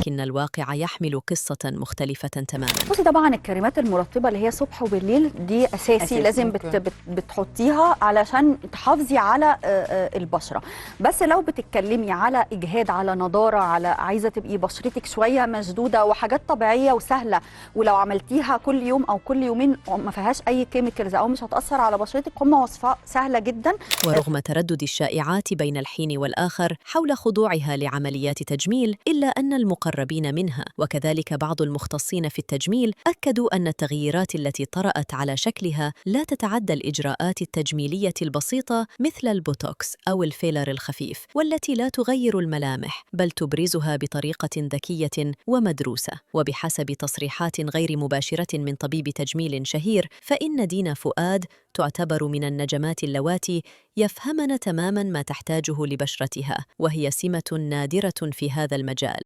ولكن الواقع يحمل قصة مختلفة تماما. بصي، طبعا الكريمات المرطبه اللي هي صبح وبالليل دي اساسي لازم بتحطيها علشان تحافظي على البشره. بس لو بتتكلمي على اجهاد، على نضاره، على عايزه تبقي بشرتك شويه مشدوده وحاجات طبيعيه وسهله، ولو عملتيها كل يوم او كل يومين ما فيهاش اي كيميكالز او مش هتاثر على بشرتك، هم وصفات سهله جدا. ورغم تردد الشائعات بين الحين والآخر حول خضوعها لعمليات تجميل، إلا أن المقربين منها وكذلك بعض المختصين في التجميل أكدوا أن التغييرات التي طرأت على شكلها لا تتعدى الإجراءات التجميلية البسيطة مثل البوتوكس أو الفيلر الخفيف، والتي لا تغير الملامح بل تبرزها بطريقة ذكية ومدروسة. وبحسب تصريحات غير مباشرة من طبيب تجميل شهير، فإن دينا فؤاد تعتبر من النجمات اللواتي يفهمن تماماً ما تحتاجه لبشرتها، وهي سمة نادرة في هذا المجال.